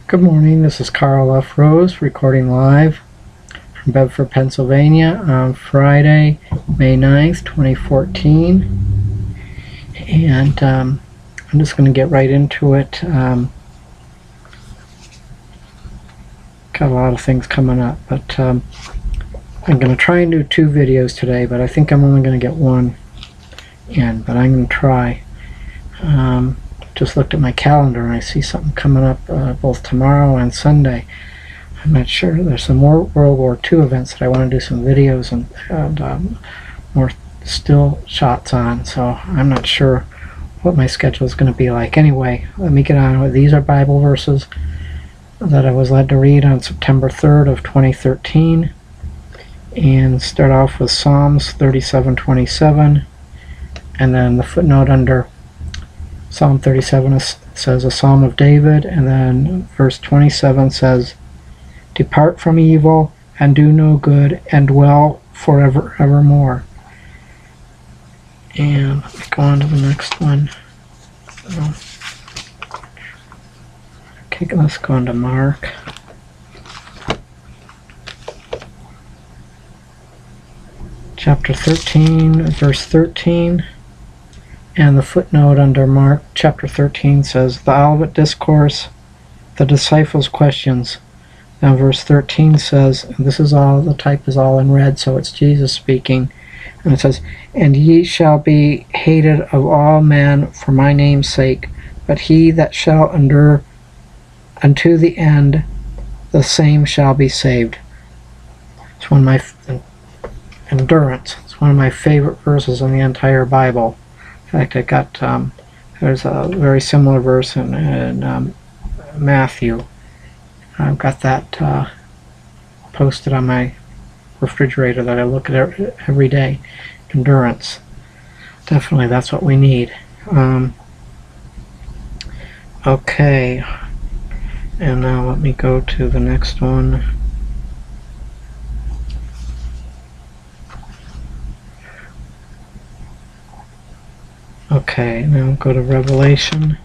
Good morning, this is Karl F. Rose recording live from Bedford, Pennsylvania on Friday, May 9th, 2014. And I'm just going to get right into it. Got a lot of things coming up, but I'm going to try and do 2 videos today, but I think I'm only going to get one in, but I'm going to try. Just looked at my calendar and I see something coming up both tomorrow and Sunday. I'm not sure. There's some more World War II events that I want to do some videos and more still shots on, so I'm not sure what my schedule is going to be like. Anyway, let me get on with these. Are Bible verses that I was led to read on September 3rd of 2013, and start off with Psalms 37:27, and then the footnote under Psalm 37 says a Psalm of David, and then verse 27 says, "Depart from evil and do no good, and dwell forever evermore." And let me go on to the next one. Okay, let's go on to Mark. Chapter 13, verse 13. And the footnote under Mark chapter 13 says, the Olivet Discourse, the disciples' questions. Now verse 13 says, and this is all, the type is all in red, so it's Jesus speaking, and it says, "And ye shall be hated of all men for my name's sake, but he that shall endure unto the end, the same shall be saved." It's one of my endurance. It's one of my favorite verses in the entire Bible. In fact, I got there's a very similar verse in Matthew. I've got that posted on my refrigerator that I look at every day. Endurance. Definitely, that's what we need. Okay, and now let me go to the next one. Okay, now go to Revelation.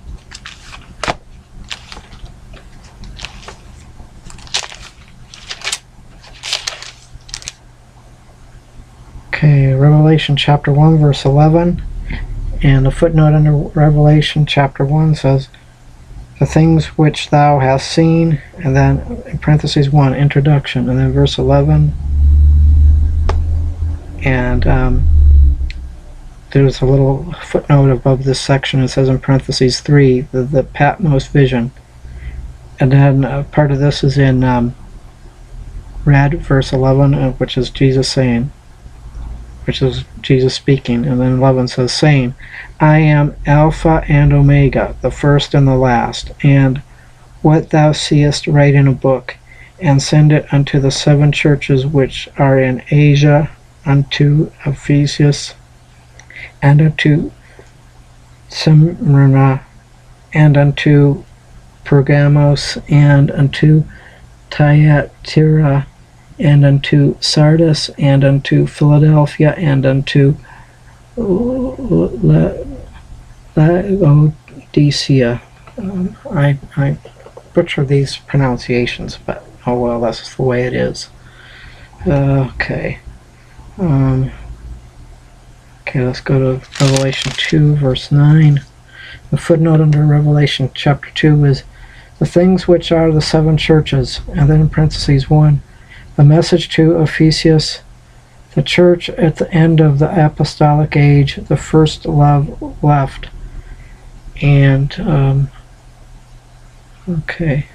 Okay, Revelation chapter 1 verse 11, and the footnote under Revelation chapter 1 says, "The things which thou hast seen," and then in parentheses 1, introduction, and then verse 11, and there's a little footnote above this section. It says in parentheses 3, the Patmos vision. And then part of this is in red, verse 11, which is Jesus saying, which is Jesus speaking. And then 11 says, saying, "I am Alpha and Omega, the first and the last. And what thou seest write in a book, and send it unto the 7 churches which are in Asia, unto Ephesus, and unto Smyrna, and unto Pergamos, and unto Thyatira, and unto Sardis, and unto Philadelphia, and unto Laodicea." I butcher these pronunciations, but oh well, that's the way it is. Okay. Okay, let's go to Revelation 2, verse 9. The footnote under Revelation chapter 2 is, "The things which are the 7 churches," and then in parentheses 1, "the message to Ephesus, the church at the end of the apostolic age, the first love left." And, okay.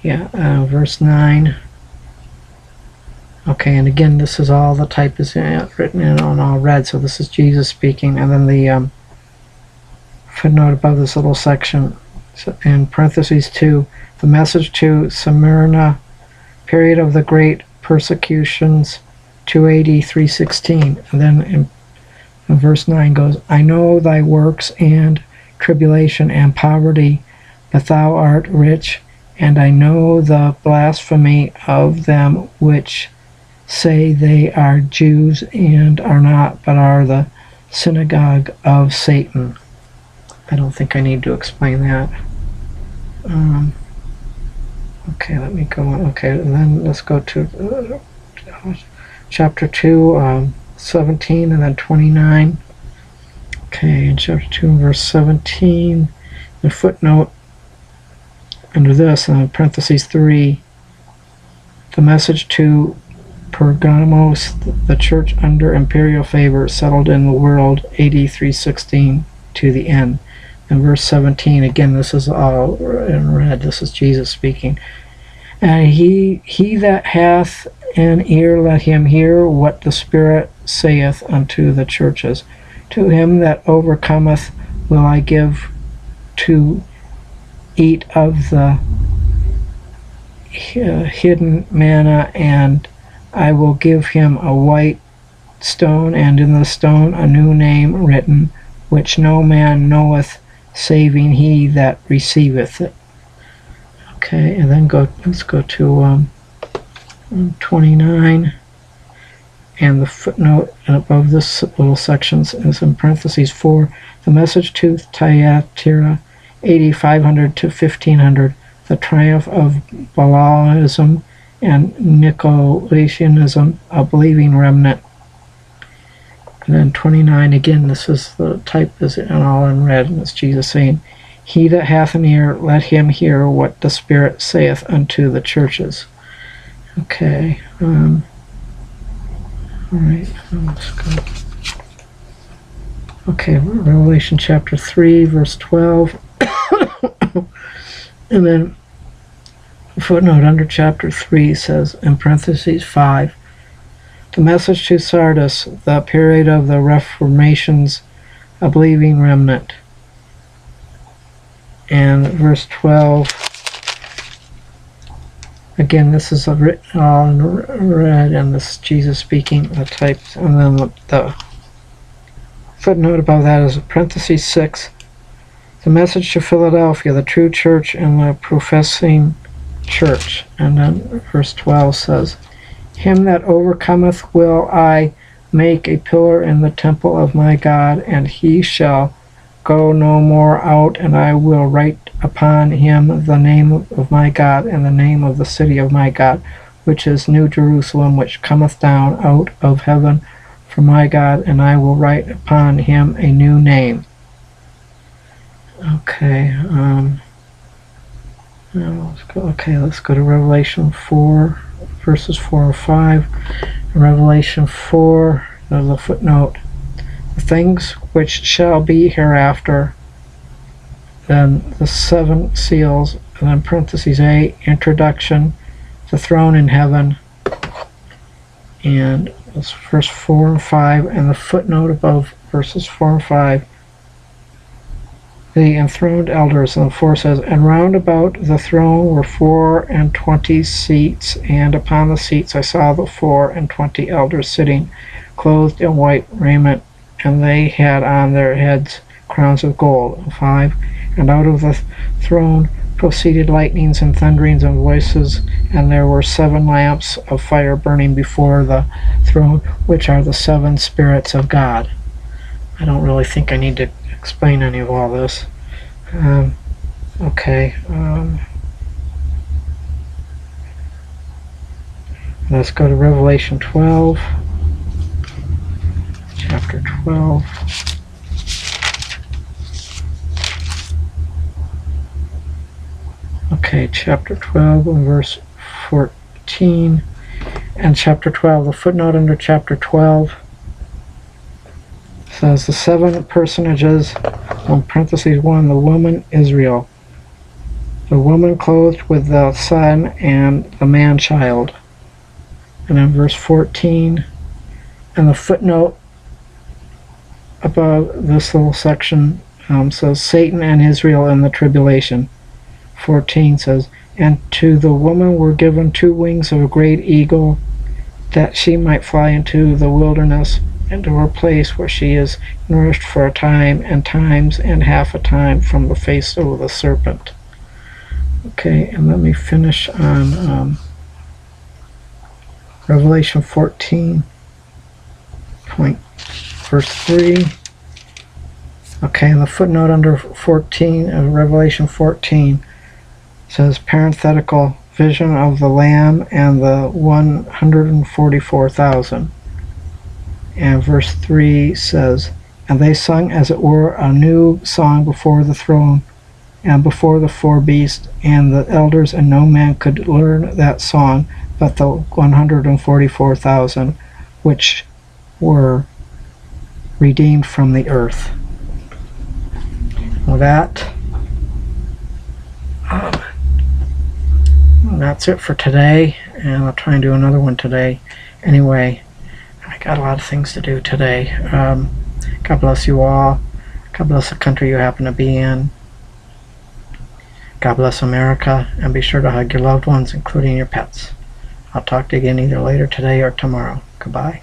Yeah, verse 9. Okay, and again, this is all, the type is written in on all red, so this is Jesus speaking. And then the footnote above this little section, in parentheses 2, "the message to Smyrna, period of the great persecutions, 280, 316. And then in verse 9 goes, "I know thy works and tribulation and poverty, but thou art rich, and I know the blasphemy of them which say they are Jews and are not, but are the synagogue of Satan." I don't think I need to explain that. Okay, let me go on. Okay, and then let's go to chapter 2, 17 and then 29. Okay, in chapter 2 verse 17, the footnote under this, in parentheses 3, the message to Pergamos, the church under imperial favor, settled in the world, AD 316 to the end. In verse 17, again, this is all in red. This is Jesus speaking. And he that hath an ear, let him hear what the Spirit saith unto the churches. To him that overcometh will I give to eat of the hidden manna, and I will give him a white stone, and in the stone a new name written, which no man knoweth, saving he that receiveth it. Okay, and then let's go to 29, and the footnote above this little section is in parentheses 4, the message to Thyatira, AD 500 to 1500, the triumph of Balaamism and Nicolaitanism, a believing remnant. And then 29, again, this is the type is all in red, and it's Jesus saying, he that hath an ear, let him hear what the Spirit saith unto the churches. Okay. All right. Let's go. Okay, Revelation chapter 3, verse 12. And then footnote under chapter 3 says, in parentheses 5, the message to Sardis, the period of the Reformation's a believing remnant. And verse 12, again, this is written all in red, and this is Jesus speaking, the types, and then the footnote above that is parentheses 6, the message to Philadelphia, the true church and the professing church. And then verse 12 says, him that overcometh will I make a pillar in the temple of my God, and he shall go no more out, and I will write upon him the name of my God and the name of the city of my God, which is New Jerusalem, which cometh down out of heaven from my God, and I will write upon him a new name. Okay, let's go to Revelation 4, verses 4 and 5. In Revelation 4, there's a footnote. The things which shall be hereafter, then the 7 seals, and then parentheses 8, introduction, the throne in heaven, and that's verse 4 and 5, and the footnote above verses 4 and 5, the enthroned elders, and the 4 says, and round about the throne were 24 seats, and upon the seats I saw the 24 elders sitting, clothed in white raiment, and they had on their heads crowns of gold. 5, and out of the throne proceeded lightnings and thunderings and voices, and there were 7 lamps of fire burning before the throne, which are the 7 spirits of God. I don't really think I need to explain any of all this. Let's go to Revelation 12, chapter 12. Okay, chapter 12 and verse 14. And chapter 12, the footnote under chapter 12 says the 7 personages, in parentheses 1, the woman Israel, the woman clothed with the sun, and the man-child. And in verse 14, and the footnote above this little section says Satan and Israel in the tribulation. 14 says, and to the woman were given 2 wings of a great eagle, that she might fly into the wilderness, into her place where she is nourished for a time and times and half a time from the face of the serpent. Okay, and let me finish on Revelation 14, verse 3. Okay, and the footnote under 14 of Revelation 14 says parenthetical vision of the Lamb and the 144,000. And verse 3 says, "And they sung as it were a new song before the throne and before the four beasts and the elders, and no man could learn that song but the 144,000 which were redeemed from the earth." Well, that's it for today, and I'll try and do another one today. Anyway, I got a lot of things to do today. God bless you all. God bless the country you happen to be in. God bless America, and be sure to hug your loved ones, including your pets. I'll talk to you again either later today or tomorrow. Goodbye.